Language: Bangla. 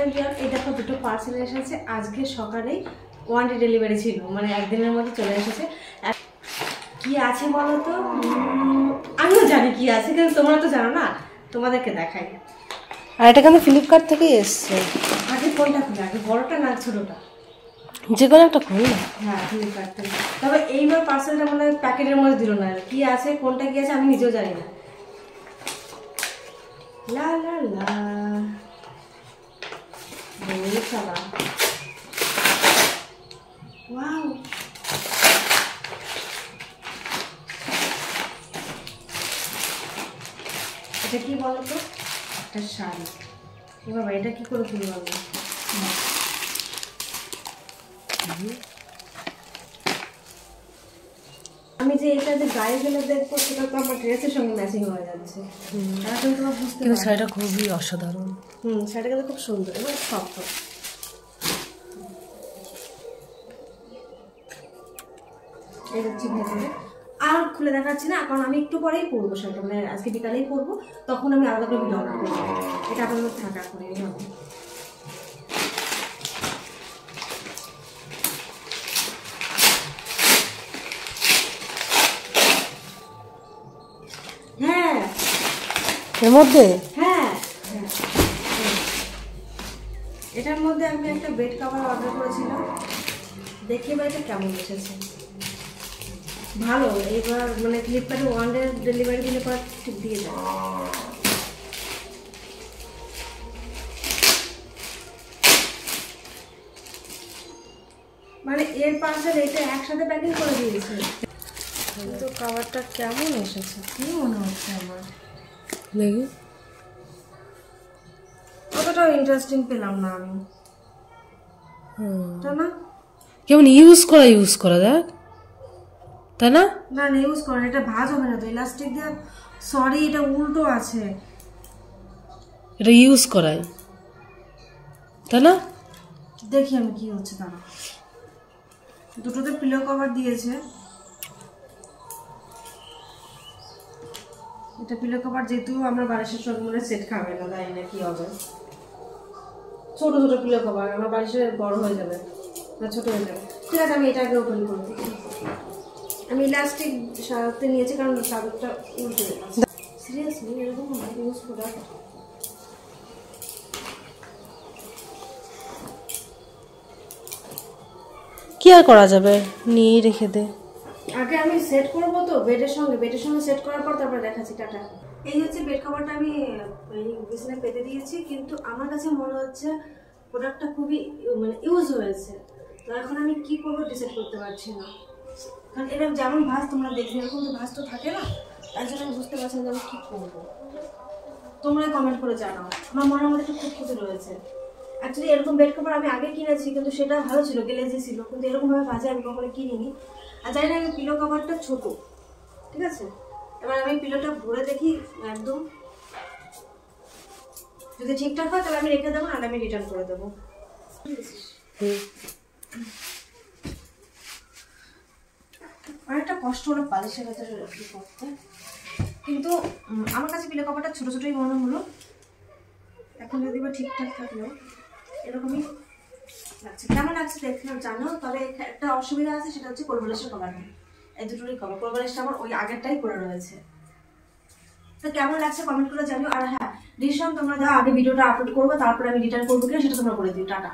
এভরিওয়ান, এই দেখো দুটো পার্সেল এসেছে আজকে সকালেই। ওয়ান ডে ডেলিভারি ছিল, মানে একদিনের মধ্যে চলে এসেছে। কি আছে বলো তো? আমিও জানি কি আছে, কিন্তু তোমরা তো জানো না, তোমাদেরকে দেখাই। আর এটা কিন্তু ফ্লিপকার্ট থেকে এসছে। আগে কোনটা খুলে, আগে বড়টা না ছোটটা? যে কোনো একটা খুলি না। হ্যাঁ, ফ্লিপকার্ট থেকে। তবে এইবার পার্সেলটা মানে প্যাকেটের মধ্যে দিল না, কি আছে কোনটা কি আছে আমি নিজেও জানি না। লা লা লা চালা। ওয়াও, এটা কি বলো তো? একটা শাড়ি। এ বাবা, এটা কি করে খুলি বলো? আমি যে এটা যে গায়ে গেলে দেখবো সেটা তো আমার ড্রেসের সঙ্গে ম্যাচিং হয়ে যাচ্ছে। এখন তোমার বুঝতে কিন্তু শাড়িটা খুবই অসাধারণ। শাড়িটা কিন্তু খুব সুন্দর এবং শক্ত। এই হচ্ছে ভেতরে। আর খুলে দেখাচ্ছি না, কারণ আমি একটু পরেই পরবো শাড়িটা, মানে আজকে বিকালেই পরবো, তখন আমি আলাদা করে ভিডিও করবো। এটা আপনাদের থাকা করে হবে। হ্যাঁ, এর মধ্যে হ্যাঁ, এটার মধ্যে আমি একটা বেড কভার অর্ডার করেছিলাম। দেখি এবার এটা কেমন এসেছে। ভালো, এইবার মানে ফ্লিপকার্টে ওয়ান ডে ডেলিভারি দিলে পর ঠিক দিয়ে দেয়। মানে এর পার্সেল এটা একসাথে প্যাকিং করে দিয়েছে। কিন্তু কভারটা কেমন এসেছে কি মনে হচ্ছে আমার? দেখি, অতটাও ইন্টারেস্টিং পেলাম না আমি। না, কেমন ইউজ করা দেখ, তাই না? না ইউজ করেন, এটা ভাঁজ হবে না তো ইলাস্টিক দিয়ে। সরি, এটা উল্টো আছে। এটা ইউজ করাই, তাই না? দেখি আমি কি হচ্ছে দাঁড়া। দুটোতে পিলো কভার দিয়েছে। এটা পিলো কভার, যেহেতু আমরা বালিশের সঙ্গে মনে সেট খাবে না, তাই না কি হবে। ছোট ছোট পিলো কভার, আমার বালিশে বড় হয়ে যাবে না ছোট হয়ে যাবে। ঠিক আছে, আমি এটাকে ওপেন করে দিই। আমি ইলাস্টিক সাথে নিয়েছি কারণ চাদরটা উল্টে যাচ্ছে। সিরিয়াসলি এরকম ইউজ করা? কি আর করা যাবে, নিয়ে রেখে দে। আগে আমি সেট করবো তো বেডের সঙ্গে সেট করার পর তারপরে দেখাচ্ছি। টাটা। এই হচ্ছে বেড কভারটা আমি এই বিছানায় পেতে দিয়েছি, কিন্তু আমার কাছে মনে হচ্ছে প্রোডাক্টটা খুবই মানে ইউজ হয়েছে। তো এখন আমি কি করবো ডিসাইড করতে পারছি না, কারণ এরকম যেমন ভাঁজ তোমরা দেখলে এরকম তো ভাঁজ তো থাকে না, তাই জন্য আমি বুঝতে পারছি না যে আমি কী করবো। তোমরা কমেন্ট করে জানাও। আমার মনের মধ্যে একটু খুঁতখুঁতি রয়েছে। অ্যাকচুয়ালি এরকম বেড কভার আমি আগে কিনেছি, কিন্তু সেটা ভালো ছিল, গ্লেজি ছিল, কিন্তু এরকমভাবে ভাজে আমি কখনো কিনিনি। আর জানি না, আমি পিলো কভারটা ছোট, ঠিক আছে। এবার আমি পিলোটা ভরে দেখি একদম, যদি ঠিকঠাক হয় তাহলে আমি রেখে দেবো, না আমি রিটার্ন করে দেবো। অনেকটা কষ্ট হলো বালিশের ভেতরে করতে, কিন্তু আমার কাছে পিলো কভারটা ছোটো ছোটোই মনে হলো। এখন যদি বা ঠিকঠাক থাকলেও এরকমই লাগছে। কেমন লাগছে দেখলে জানো। তবে একটা অসুবিধা আছে, সেটা হচ্ছে কোলবালিশের কভার নেই। এই দুটোরই কভার, কোলবালিশটা আমার ওই আগেরটাই পড়ে রয়েছে। তো কেমন লাগছে কমেন্ট করে জানিও। আর হ্যাঁ, ডিসিশন তোমরা দাও, আগে ভিডিওটা আপলোড করবো তারপরে আমি রিটার্ন করবো কিনা সেটা তোমরা করে দিও। টাটা।